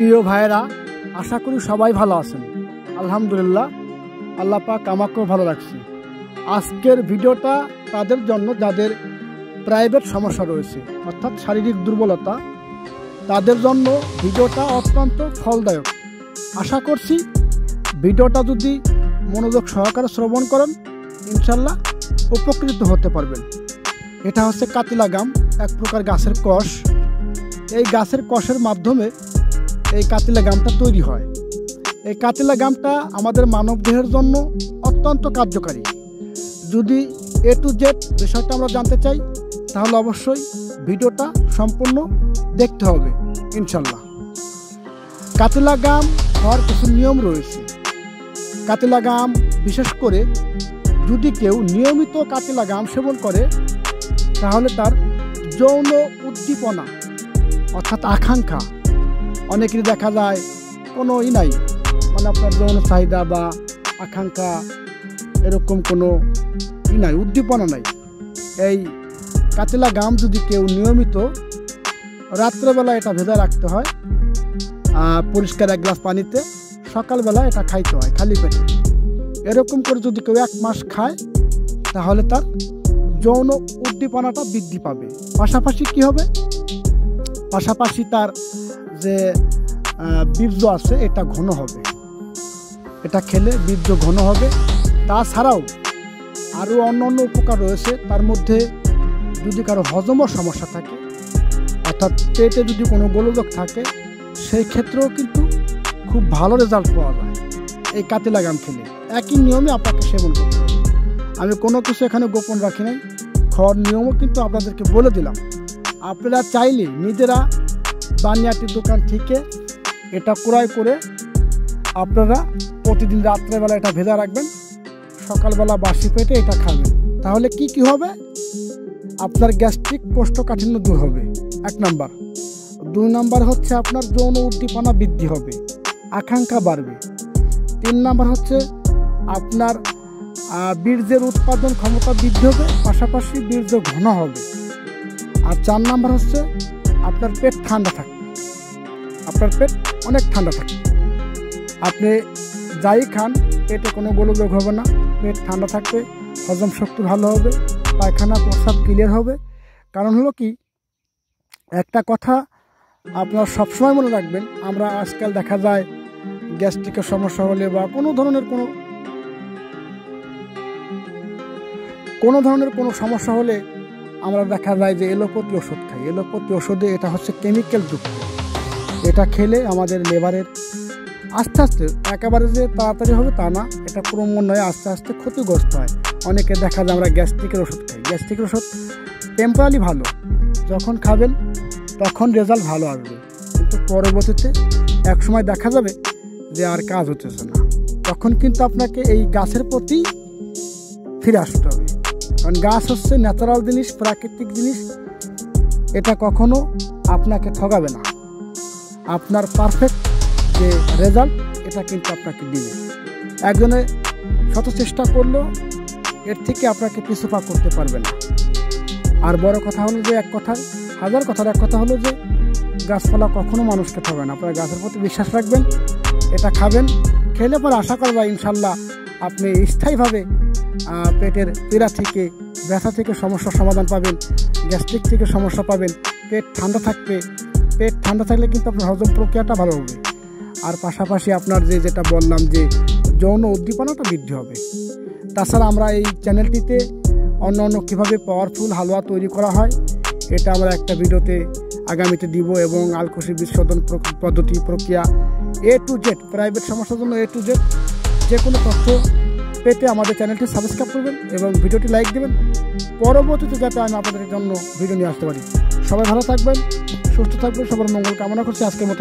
প্রিয় ভাইরা, আশা করি সবাই ভালো আছেন। আলহামদুলিল্লাহ, আল্লাহ পাক আমাকেও ভালো রাখছি। আজকের ভিডিওটা তাদের জন্য যাদের প্রাইভেট সমস্যা রয়েছে, অর্থাৎ শারীরিক দুর্বলতা, তাদের জন্য ভিডিওটা অত্যন্ত ফলদায়ক। আশা করছি ভিডিওটা যদি মনোযোগ সহকারে শ্রবণ করেন, ইনশাল্লাহ উপকৃত হতে পারবেন। এটা হচ্ছে কাতিলা গাম, এক প্রকার গাছের কষ। এই গাছের কষের মাধ্যমে এই কাতিলা গামটা তৈরি হয়। এই কাতিলা গামটা আমাদের মানব দেহের জন্য অত্যন্ত কার্যকারী। যদি এ টু জেড বিষয়টা আমরা জানতে চাই, তাহলে অবশ্যই ভিডিওটা সম্পূর্ণ দেখতে হবে ইনশাল্লাহ। কাতিলা গাম হওয়ার কিছু নিয়ম রয়েছে। কাতিলা গাম বিশেষ করে যদি কেউ নিয়মিত কাতিলা গাম সেবন করে, তাহলে তার যৌন উদ্দীপনা অর্থাৎ আকাঙ্ক্ষা, অনেকেরই দেখা যায় কোনো নাই, মানে আপনার যৌন চাহিদা বা আকাঙ্ক্ষা এরকম কোনো নাই, উদ্দীপনা নাই। এই কাতিলা গাম যদি কেউ নিয়মিত রাত্রেবেলা এটা ভেজা রাখতে হয় পরিষ্কার এক গ্লাস পানিতে, সকালবেলা এটা খাইতে হয় খালি পেটে। এরকম করে যদি কেউ 1 মাস খায়, তাহলে তার যৌন উদ্দীপনাটা বৃদ্ধি পাবে। পাশাপাশি কি হবে, পাশাপাশি তার যে বীর্য আছে এটা ঘন হবে। এটা খেলে বীর্য ঘন হবে। তাছাড়াও আরও অন্য উপকার রয়েছে। তার মধ্যে যদি কারো হজমের সমস্যা থাকে, অর্থাৎ পেটে যদি কোনো গোলযোগ থাকে, সেই ক্ষেত্রেও কিন্তু খুব ভালো রেজাল্ট পাওয়া যায় এই কাতিলা গাম খেলে। একই নিয়মে আপনাকে সেবন করতে হবে। আমি কোনো কিছু এখানে গোপন রাখি নাই, খাওয়ার নিয়মও কিন্তু আপনাদেরকে বলে দিলাম। আপনারা চাইলে নিজেরা বানিয়াটির দোকান থেকে এটা ক্রয় করে আপনারা প্রতিদিন রাত্রেবেলা এটা ভেজা রাখবেন, সকালবেলা বাসি পেটে এটা খাবেন। তাহলে কি হবে, আপনার গ্যাস্ট্রিক কোষ্ঠকাঠিন্য দূর হবে 1 নাম্বার। 2 নাম্বার হচ্ছে আপনার যৌন উদ্দীপনা বৃদ্ধি হবে, আকাঙ্ক্ষা বাড়বে। 3 নাম্বার হচ্ছে আপনার বীর্যের উৎপাদন ক্ষমতা বৃদ্ধি হবে, পাশাপাশি বীর্য ঘন হবে। আর 4 নাম্বার হচ্ছে আপনার পেট ঠান্ডা থাকবে। আপনার পেট অনেক ঠান্ডা থাকে। আপনি যাই খান, পেটে কোনো গোলযোগ হবে না, পেট ঠান্ডা থাকবে, হজম শক্তি ভালো হবে, পায়খানা প্রস্রাব ক্লিয়ার হবে। কারণ হলো কি, একটা কথা আপনারা সবসময় মনে রাখবেন, আমরা আজকাল দেখা যায় গ্যাস্ট্রিকের সমস্যা হলে বা কোনো ধরনের কোনো সমস্যা হলে আমরা দেখা যায় যে এলোপ্যাথি ওষুধ খাই। এলোপ্যাথি ওষুধে এটা হচ্ছে কেমিক্যাল যুক্ত। এটা খেলে আমাদের লিভারের আস্তে আস্তে, একেবারে যে তাড়াতাড়ি হবে তা না, এটা ক্রমান্বয়ে আস্তে আস্তে ক্ষতিগ্রস্ত হয়। অনেকে দেখা যায় আমরা গ্যাস্ট্রিকের ওষুধ খাই। গ্যাস্ট্রিকের ওষুধ টেম্পোরারি ভালো, যখন খাবেন তখন রেজাল্ট ভালো আসবে, কিন্তু পরবর্তীতে একসময় দেখা যাবে যে আর কাজ হতেছে না। তখন কিন্তু আপনাকে এই গাছের প্রতি ফিরে আসতে হবে। কারণ গাছ হচ্ছে ন্যাচারাল জিনিস, প্রাকৃতিক জিনিস। এটা কখনো আপনাকে ঠকাবে না। আপনার পারফেক্ট যে রেজাল্ট, এটা কিন্তু আপনাকে দিবে। একজনে শত চেষ্টা করলেও এর থেকে আপনাকে পিছু পা করতে পারবে না। আর বড় কথা হলো যে, হাজার কথার এক কথা হলো যে, গাছপালা কখনো মানুষকে ঠকাবে না। আপনার গাছের প্রতি বিশ্বাস রাখবেন, এটা খাবেন, খেলে পরে আশা করা যায় ইনশাল্লাহ আপনি স্থায়ীভাবে পেটের পীড়া থেকে, ব্যথা থেকে সমস্যার সমাধান পাবেন, গ্যাস্ট্রিক থেকে সমস্যা পাবেন। পেট ঠান্ডা থাকবে। পেট ঠান্ডা থাকলে কিন্তু আপনার হজম প্রক্রিয়াটা ভালো হবে। আর পাশাপাশি আপনার যেটা বললাম যে যৌন উদ্দীপনাটা বৃদ্ধি হবে। তাছাড়া আমরা এই চ্যানেলটিতে অন্য কীভাবে পাওয়ারফুল হালুয়া তৈরি করা হয়, এটা আমরা একটা ভিডিওতে আগামীতে দিব। এবং আলকুশি বীজ শোধন পদ্ধতি, প্রক্রিয়া, এ টু জেড, প্রাইভেট সমস্যার জন্য এ টু জেড যে কোনো তথ্য পেতে আমাদের চ্যানেলটি সাবস্ক্রাইব করবেন এবং ভিডিওটি লাইক দেবেন, পরবর্তীতে যাতে আমি আপনাদের জন্য ভিডিও নিয়ে আসতে পারি। সবাই ভালো থাকবেন, সুস্থ থাকবেন, সবার মঙ্গল কামনা করছি। আজকের মতো